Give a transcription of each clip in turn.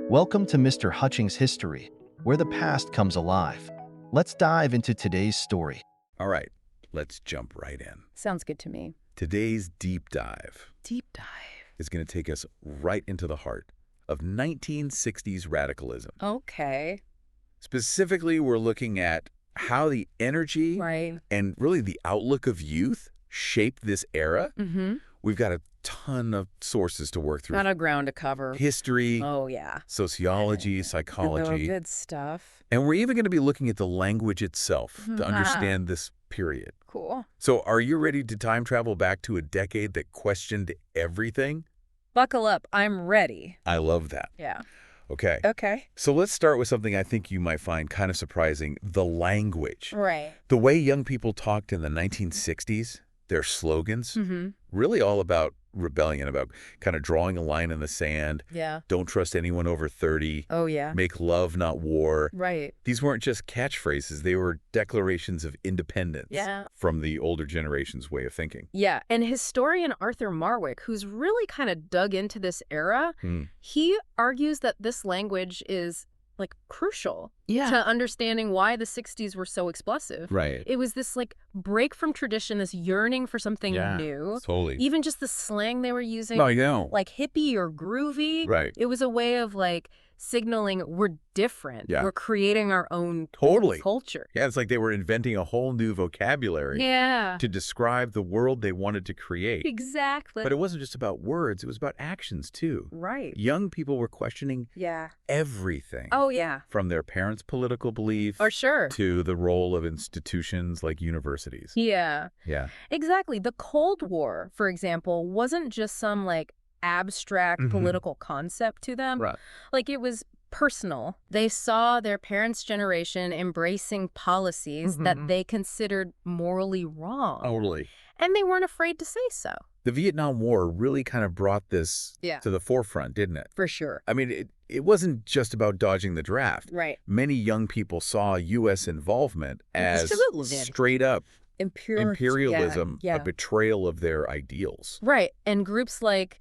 Welcome to Mr. Hutchings History, where the past comes alive. Let's dive into today's story. All right, let's jump right in. Sounds good to me. Today's deep dive Deep dive. is going to take us right into the heart of 1960s radicalism. Okay. Specifically, we're looking at how the energy Right. and really the outlook of youth shaped this era. Mm-hmm. We've got a ton of sources to work through. Got a ground to cover. History, Oh, yeah. sociology, The psychology. good stuff. And we're even going to be looking at the language itself to understand this period. Cool. So are you ready to time travel back to a decade that questioned everything? Buckle up. I'm ready. I love that. Yeah. Okay. Okay. So let's start with something I think you might find kind of surprising, the language. Right. The way young people talked in the 1960s, their slogans, Mm-hmm. really all about rebellion, about kind of drawing a line in the sand, Yeah. don't trust anyone over 30, Oh, yeah. make love, not war. Right. These weren't just catchphrases, they were declarations of independence Yeah. from the older generation's way of thinking. Yeah. And historian Arthur Marwick, who's really kind of dug into this era, he argues that this language is like crucial to understanding why the 60s were so explosive. Right. It was this like break from tradition, this yearning for something new. Totally. Even just the slang they were using, No, you know. like hippie or groovy. Right. It was a way of like signaling we're different. Yeah. We're creating our own Totally. culture. Yeah, it's like they were inventing a whole new vocabulary Yeah. to describe the world they wanted to create. Exactly. But it wasn't just about words, it was about actions too. Right. Young people were questioning Yeah. everything. Oh, yeah. From their parents' political belief For sure. to the role of institutions like universities. Yeah. Yeah. Exactly. The Cold War, for example, wasn't just some like abstract political concept to them. Right. Like it was personal. They saw their parents' generation embracing policies that they considered morally wrong. Totally. And they weren't afraid to say so. The Vietnam War really kind of brought this Yeah. to the forefront, didn't it? For sure. I mean, it wasn't just about dodging the draft. Right. Many young people saw U.S. involvement as Absolutely. straight up imperialism, Yeah. a betrayal of their ideals. Right. And groups like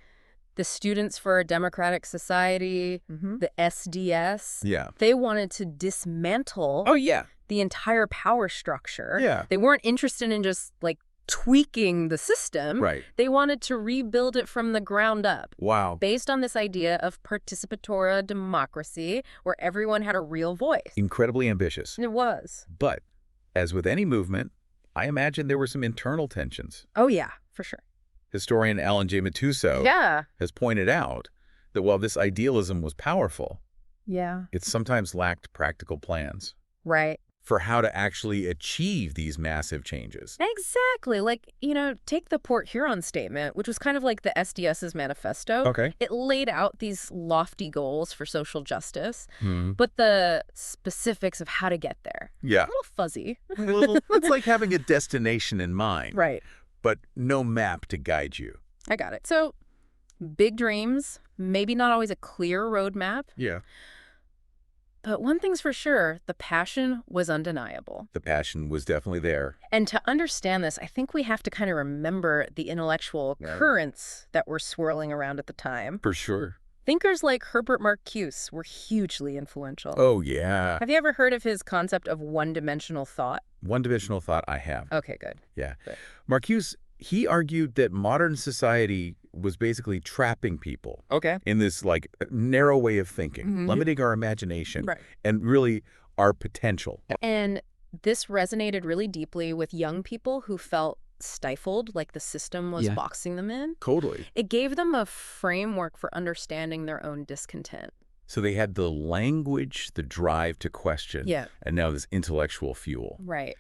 the Students for a Democratic Society, the SDS, Yeah. they wanted to dismantle Oh, yeah. the entire power structure. Yeah. They weren't interested in just like tweaking the system. Right. They wanted to rebuild it from the ground up, Wow. based on this idea of participatory democracy where everyone had a real voice. Incredibly ambitious. It was. But as with any movement, I imagine there were some internal tensions. Oh, yeah, for sure. Historian Alan J. Matuso Yeah. has pointed out that while this idealism was powerful, Yeah. it sometimes lacked practical plans Right. for how to actually achieve these massive changes. Exactly. Like, take the Port Huron Statement, which was kind of like the SDS's manifesto. Okay. It laid out these lofty goals for social justice, Hmm. but the specifics of how to get there, Yeah. a little fuzzy. It's like having a destination in mind, Right. but no map to guide you. I got it. So, big dreams, maybe not always a clear roadmap, Yeah. but one thing's for sure, the passion was undeniable. The passion was definitely there. And to understand this, I think we have to kind of remember the intellectual currents that were swirling around at the time. For sure. Thinkers like Herbert Marcuse were hugely influential. Oh, yeah. Have you ever heard of his concept of one-dimensional thought? One-dimensional thought I have. Okay, good. Yeah. Good. Marcuse, he argued that modern society was basically trapping people Okay. in this like narrow way of thinking, limiting our imagination Right. and really our potential. And this resonated really deeply with young people who felt stifled, like the system was boxing them in. Totally. It gave them a framework for understanding their own discontent. So they had the language, the drive to question, Yeah. and now this intellectual fuel. Right.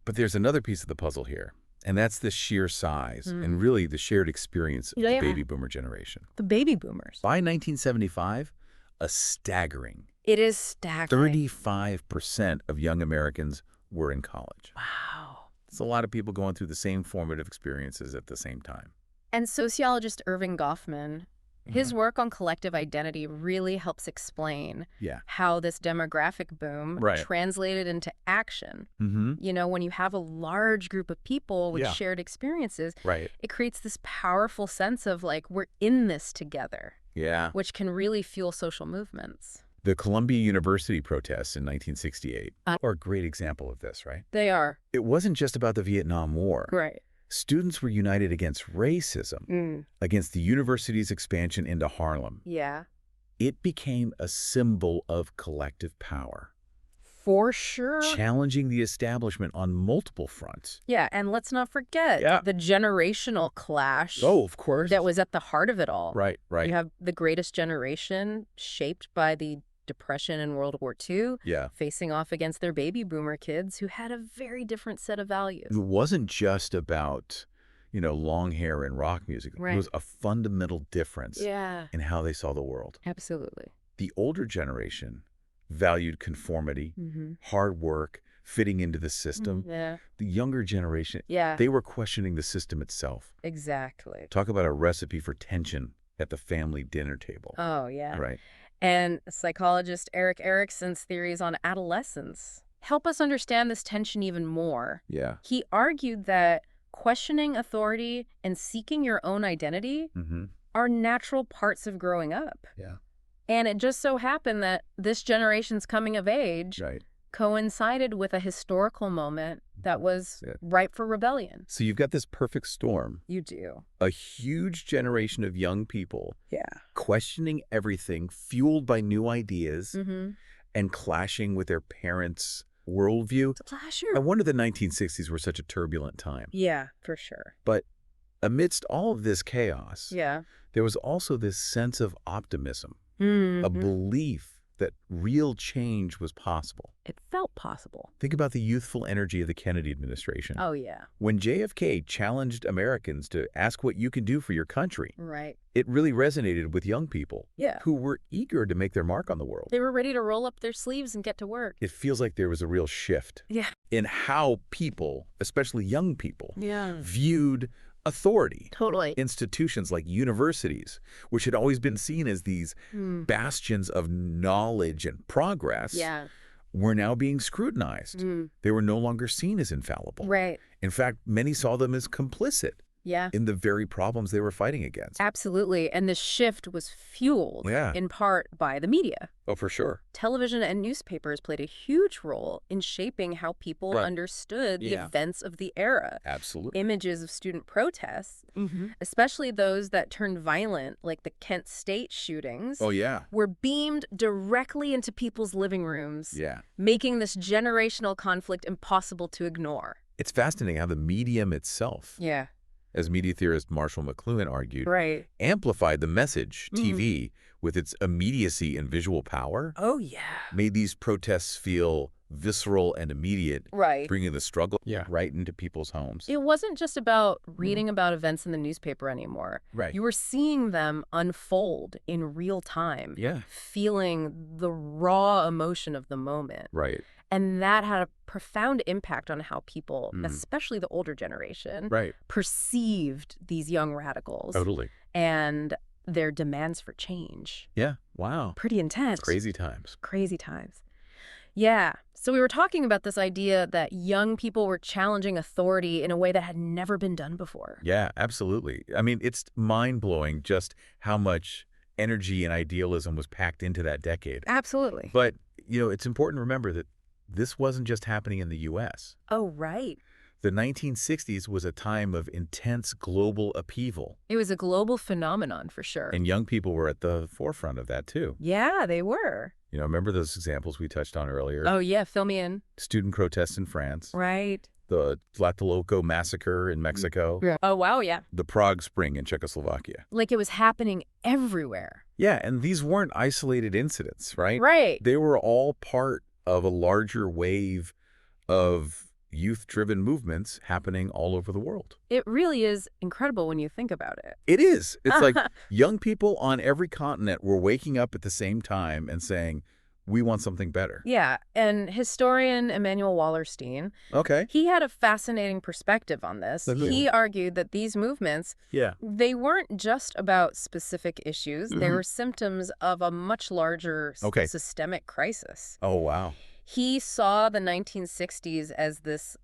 But there's another piece of the puzzle here, and that's the sheer size and really the shared experience of the baby boomer generation. The baby boomers. By 1975, a staggering It is staggering. 35% of young Americans were in college. Wow. It's a lot of people going through the same formative experiences at the same time. And sociologist Irving Goffman, his work on collective identity really helps explain how this demographic boom translated into action. When you have a large group of people with shared experiences, it creates this powerful sense of like, we're in this together. which can really fuel social movements. The Columbia University protests in 1968 are a great example of this, right? They are. It wasn't just about the Vietnam War. Right. Students were united against racism, against the university's expansion into Harlem. Yeah. It became a symbol of collective power. For sure. Challenging the establishment on multiple fronts. Yeah, and let's not forget the generational clash. Oh, of course. That was at the heart of it all. Right. You have the greatest generation shaped by the Depression and World War II, facing off against their baby boomer kids who had a very different set of values. It wasn't just about, long hair and rock music. Right. It was a fundamental difference in how they saw the world. Absolutely. The older generation valued conformity, hard work, fitting into the system. Yeah. The younger generation, they were questioning the system itself. Exactly. Talk about a recipe for tension at the family dinner table. Oh, yeah. Right. And psychologist Erik Erikson's theories on adolescence help us understand this tension even more. Yeah. He argued that questioning authority and seeking your own identity are natural parts of growing up. Yeah. And it just so happened that this generation's coming of age coincided with a historical moment that was ripe for rebellion. So you've got this perfect storm. You do. A huge generation of young people questioning everything, fueled by new ideas, and clashing with their parents' worldview. It's a clash. I wonder the 1960s were such a turbulent time. Yeah, for sure. But amidst all of this chaos, there was also this sense of optimism, a belief that real change was possible. It felt possible. Think about the youthful energy of the Kennedy administration. Oh, yeah. When JFK challenged Americans to ask what you can do for your country, it really resonated with young people who were eager to make their mark on the world. They were ready to roll up their sleeves and get to work. It feels like there was a real shift in how people, especially young people, viewed authority. Totally. Institutions like universities, which had always been seen as these bastions of knowledge and progress, were now being scrutinized. They were no longer seen as infallible. Right. In fact, many saw them as complicit in the very problems they were fighting against. Absolutely. And this shift was fueled in part by the media. Oh, for sure. Television and newspapers played a huge role in shaping how people understood the events of the era. Absolutely. Images of student protests, especially those that turned violent, like the Kent State shootings, were beamed directly into people's living rooms, making this generational conflict impossible to ignore. It's fascinating how the medium itself, as media theorist Marshall McLuhan argued, amplified the message, TV, with its immediacy and visual power. Oh, yeah. Made these protests feel visceral and immediate, bringing the struggle right into people's homes. It wasn't just about reading about events in the newspaper anymore. You were seeing them unfold in real time, feeling the raw emotion of the moment. And that had a profound impact on how people, especially the older generation, perceived these young radicals. And their demands for change. Wow. Pretty intense. Crazy times. Crazy times. Yeah. So we were talking about this idea that young people were challenging authority in a way that had never been done before. Yeah, absolutely. I mean, it's mind-blowing just how much energy and idealism was packed into that decade. Absolutely. But, it's important to remember that this wasn't just happening in the U.S. Oh, right. The 1960s was a time of intense global upheaval. It was a global phenomenon, for sure. And young people were at the forefront of that, too. Yeah, they were. Remember those examples we touched on earlier? Oh, yeah, fill me in. Student protests in France. Right. The Tlatelolco massacre in Mexico. Oh, wow, yeah. The Prague Spring in Czechoslovakia. Like it was happening everywhere. Yeah, and these weren't isolated incidents, right? Right. They were all part of a larger wave of youth-driven movements happening all over the world. It really is incredible when you think about it. It is. It's like young people on every continent were waking up at the same time and saying, we want something better. Yeah, and historian Emanuel Wallerstein, he had a fascinating perspective on this. He argued that these movements, they weren't just about specific issues. They were symptoms of a much larger systemic crisis. Oh, wow. He saw the 1960s as this,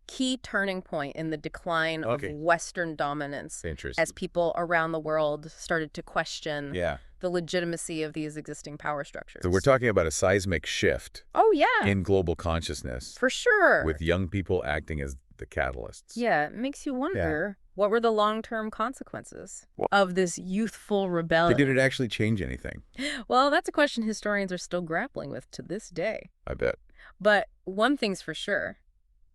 key turning point in the decline of Western dominance as people around the world started to question the legitimacy of these existing power structures. So we're talking about a seismic shift in global consciousness. For sure. With young people acting as the catalysts. Yeah, it makes you wonder, what were the long-term consequences of this youthful rebellion? Did it actually change anything? Well, that's a question historians are still grappling with to this day. I bet. But one thing's for sure.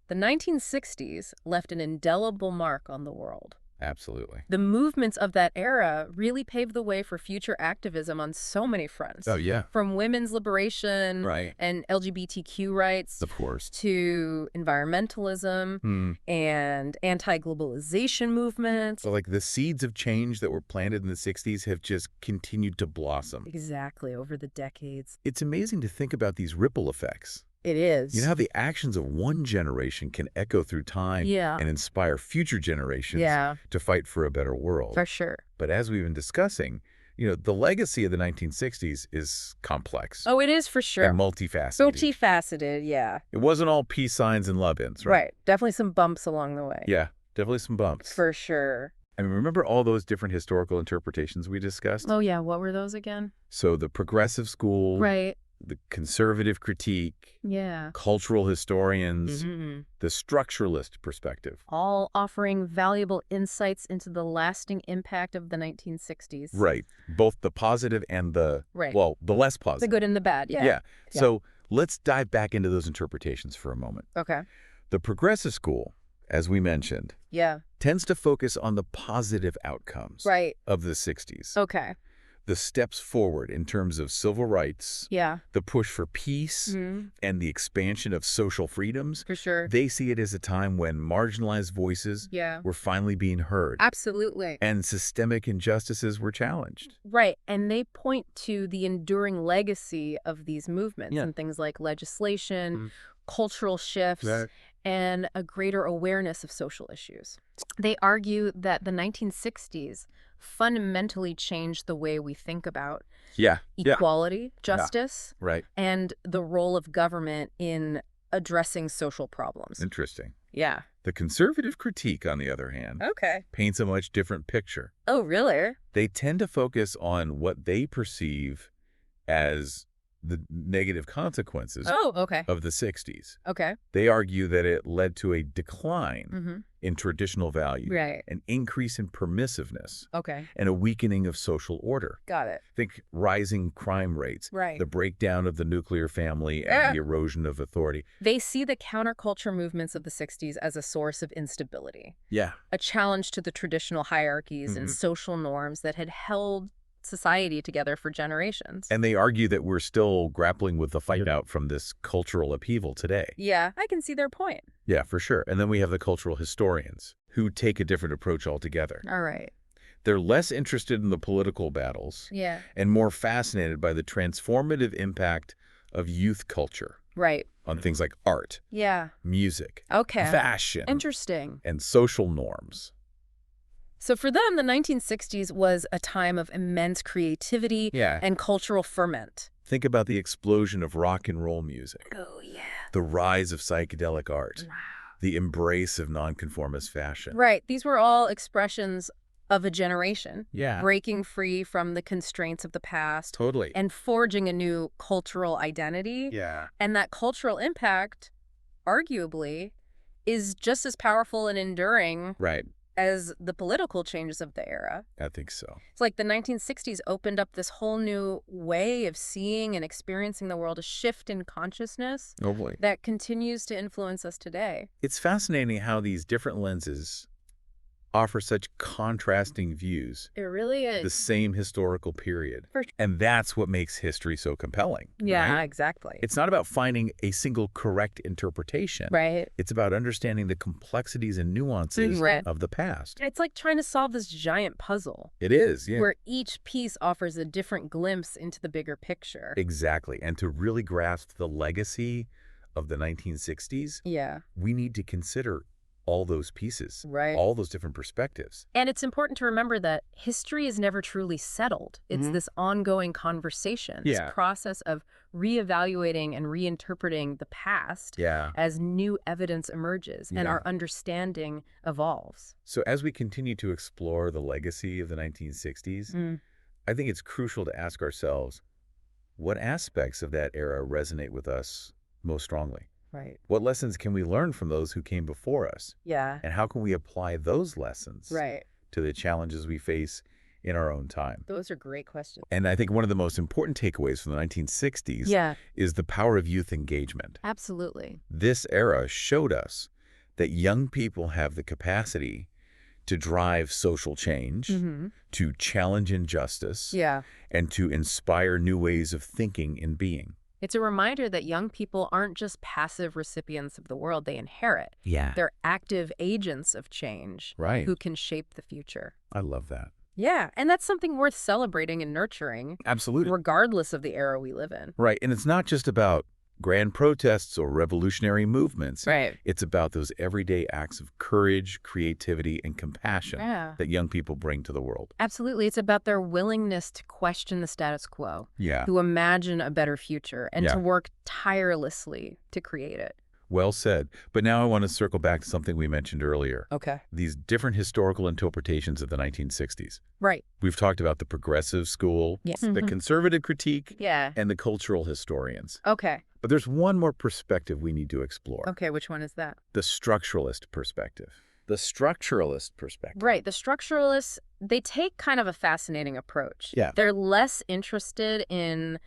The 1960s left an indelible mark on the world. Absolutely. The movements of that era really paved the way for future activism on so many fronts. Oh, yeah. From women's liberation and LGBTQ rights, of course, to environmentalism and anti-globalization movements. So, like, the seeds of change that were planted in the 60s have just continued to blossom. Exactly, over the decades. It's amazing to think about these ripple effects. It is. You know how the actions of one generation can echo through time and inspire future generations to fight for a better world. For sure. But as we've been discussing, you know, the legacy of the 1960s is complex. Oh, it is for sure. And multifaceted. Multifaceted, yeah. It wasn't all peace signs and love-ins, right? Right. Definitely some bumps along the way. Yeah, definitely some bumps. For sure. I mean, remember all those different historical interpretations we discussed? Oh, yeah. What were those again? So the progressive school. Right. The conservative critique, cultural historians, the structuralist perspective. All offering valuable insights into the lasting impact of the 1960s. Right. Both the positive and the, well, the less positive. The good and the bad, Yeah. So let's dive back into those interpretations for a moment. Okay. The progressive school, as we mentioned, tends to focus on the positive outcomes of the 60s. Okay. The steps forward in terms of civil rights, the push for peace, and the expansion of social freedoms. For sure. They see it as a time when marginalized voices were finally being heard. Absolutely. And systemic injustices were challenged. Right. And they point to the enduring legacy of these movements and things like legislation, cultural shifts, and a greater awareness of social issues. They argue that the 1960s fundamentally changed the way we think about equality, justice, and the role of government in addressing social problems. Interesting. Yeah. The conservative critique, on the other hand, paints a much different picture. Oh, really? They tend to focus on what they perceive as the negative consequences of the 60s. Okay. They argue that it led to a decline in traditional values, an increase in permissiveness, and a weakening of social order. Got it. Think rising crime rates, the breakdown of the nuclear family, and the erosion of authority. They see the counterculture movements of the 60s as a source of instability. Yeah. A challenge to the traditional hierarchies and social norms that had held society together for generations. And they argue that we're still grappling with the fight out from this cultural upheaval today. Yeah, I can see their point. Yeah, for sure. And then we have the cultural historians who take a different approach altogether. All right. They're less interested in the political battles and more fascinated by the transformative impact of youth culture. Right. On things like art, music, fashion, interesting, and social norms. So for them, the 1960s was a time of immense creativity and cultural ferment. Think about the explosion of rock and roll music. Oh, yeah. The rise of psychedelic art. Wow. The embrace of nonconformist fashion. Right. These were all expressions of a generation. Yeah. Breaking free from the constraints of the past. Totally. And forging a new cultural identity. Yeah. And that cultural impact, arguably, is just as powerful and enduring as the political changes of the era. I think so. It's like the 1960s opened up this whole new way of seeing and experiencing the world, a shift in consciousness that continues to influence us today. It's fascinating how these different lenses offer such contrasting views. It really is. The same historical period. And that's what makes history so compelling. Yeah, exactly. It's not about finding a single correct interpretation. Right. It's about understanding the complexities and nuances of the past. It's like trying to solve this giant puzzle. It is, yeah. Where each piece offers a different glimpse into the bigger picture. Exactly. And to really grasp the legacy of the 1960s, we need to consider all those pieces, right, all those different perspectives. And it's important to remember that history is never truly settled. It's this ongoing conversation, this process of reevaluating and reinterpreting the past as new evidence emerges and our understanding evolves. So as we continue to explore the legacy of the 1960s, I think it's crucial to ask ourselves, what aspects of that era resonate with us most strongly? Right. What lessons can we learn from those who came before us? Yeah. And how can we apply those lessons to the challenges we face in our own time? Those are great questions. And I think one of the most important takeaways from the 1960s is the power of youth engagement. Absolutely. This era showed us that young people have the capacity to drive social change, to challenge injustice, and to inspire new ways of thinking and being. It's a reminder that young people aren't just passive recipients of the world they inherit. They're active agents of change who can shape the future. I love that. Yeah, and that's something worth celebrating and nurturing. Absolutely. Regardless of the era we live in. Right, and it's not just about grand protests or revolutionary movements. It's about those everyday acts of courage, creativity, and compassion that young people bring to the world. Absolutely. It's about their willingness to question the status quo, to imagine a better future, and to work tirelessly to create it. Well said. But now I want to circle back to something we mentioned earlier. Okay. These different historical interpretations of the 1960s. Right. We've talked about the progressive school, the conservative critique, and the cultural historians. Okay. But there's one more perspective we need to explore. Okay, which one is that? The structuralist perspective. The structuralist perspective. Right. The structuralists, they take kind of a fascinating approach. They're less interested in,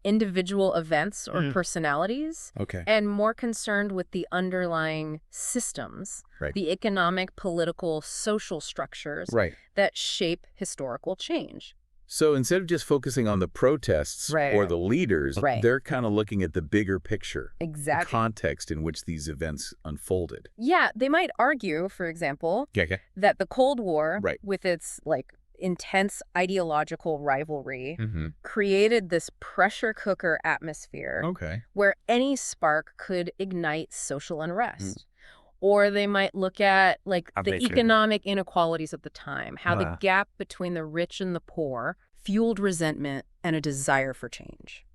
individual events or personalities, and more concerned with the underlying systems, the economic, political, social structures that shape historical change. So instead of just focusing on the protests or the leaders, they're kind of looking at the bigger picture, the context in which these events unfolded. Yeah, they might argue, for example, that the Cold War, with its intense ideological rivalry, created this pressure cooker atmosphere where any spark could ignite social unrest. Or they might look at the economic inequalities of the time, how the gap between the rich and the poor fueled resentment and a desire for change.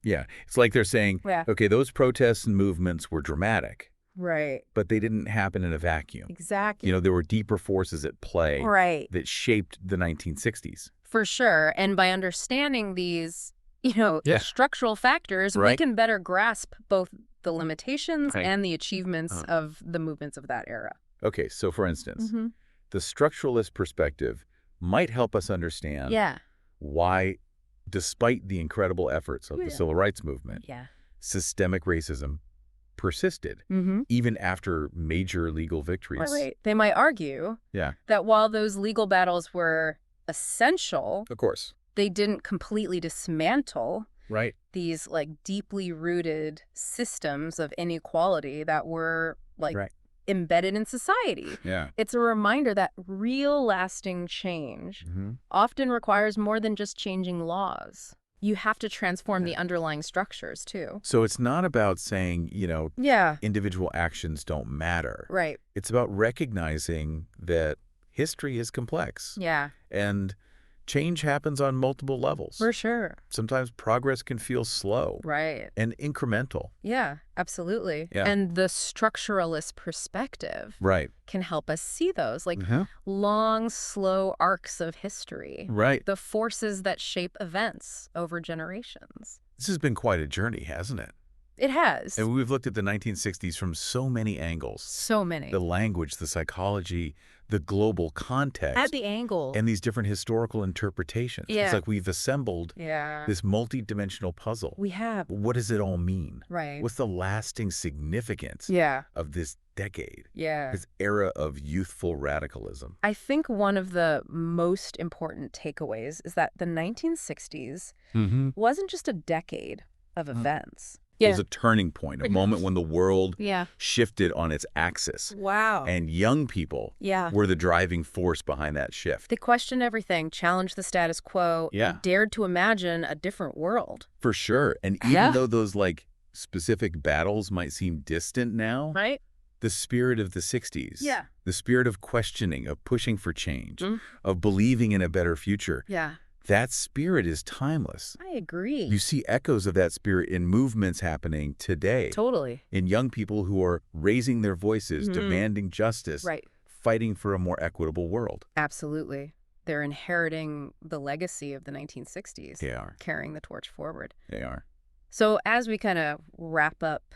Yeah, it's like they're saying, okay, those protests and movements were dramatic. Right. But they didn't happen in a vacuum. Exactly. There were deeper forces at play that shaped the 1960s. For sure. And by understanding these, structural factors, we can better grasp both the limitations and the achievements of the movements of that era. Okay, so for instance, the structuralist perspective might help us understand why, despite the incredible efforts of the civil rights movement, systemic racism persisted even after major legal victories. They might argue that while those legal battles were essential, of course, they didn't completely dismantle these deeply rooted systems of inequality that were embedded in society. It's a reminder that real lasting change often requires more than just changing laws. You have to transform the underlying structures too. So it's not about saying, individual actions don't matter. It's about recognizing that history is complex. And change happens on multiple levels. For sure. Sometimes progress can feel slow. And incremental. Yeah, absolutely. And the structuralist perspective can help us see those, long, slow arcs of history. The forces that shape events over generations. This has been quite a journey, hasn't it? It has. And we've looked at the 1960s from so many angles. So many. The language, the psychology, the global context. At the angle. And these different historical interpretations. It's like we've assembled this multi-dimensional puzzle. We have. What does it all mean? Right. What's the lasting significance of this decade? This era of youthful radicalism? I think one of the most important takeaways is that the 1960s wasn't just a decade of events. It was a turning point, a moment when the world shifted on its axis. Wow. And young people were the driving force behind that shift. They questioned everything, challenged the status quo, and dared to imagine a different world. For sure. And even though those specific battles might seem distant now, The spirit of the 60s. Yeah. The spirit of questioning, of pushing for change, of believing in a better future. Yeah. That spirit is timeless. I agree. You see echoes of that spirit in movements happening today. Totally. In young people who are raising their voices, demanding justice, fighting for a more equitable world. Absolutely. They're inheriting the legacy of the 1960s. They are. Carrying the torch forward. They are. So as we kind of wrap up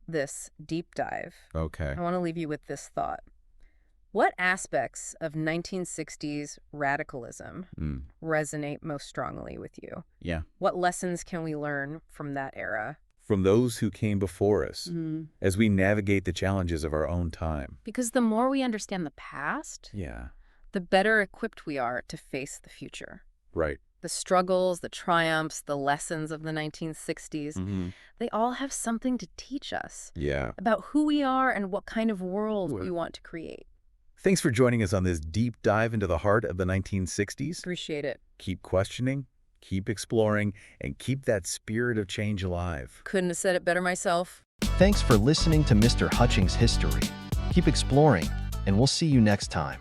this deep dive, I want to leave you with this thought. What aspects of 1960s radicalism resonate most strongly with you? Yeah. What lessons can we learn from that era? From those who came before us, as we navigate the challenges of our own time. Because the more we understand the past, the better equipped we are to face the future. Right. The struggles, the triumphs, the lessons of the 1960s, they all have something to teach us about who we are and what kind of world we want to create. Thanks for joining us on this deep dive into the heart of the 1960s. Appreciate it. Keep questioning, keep exploring, and keep that spirit of change alive. Couldn't have said it better myself. Thanks for listening to Mr. Hutchings History. Keep exploring, and we'll see you next time.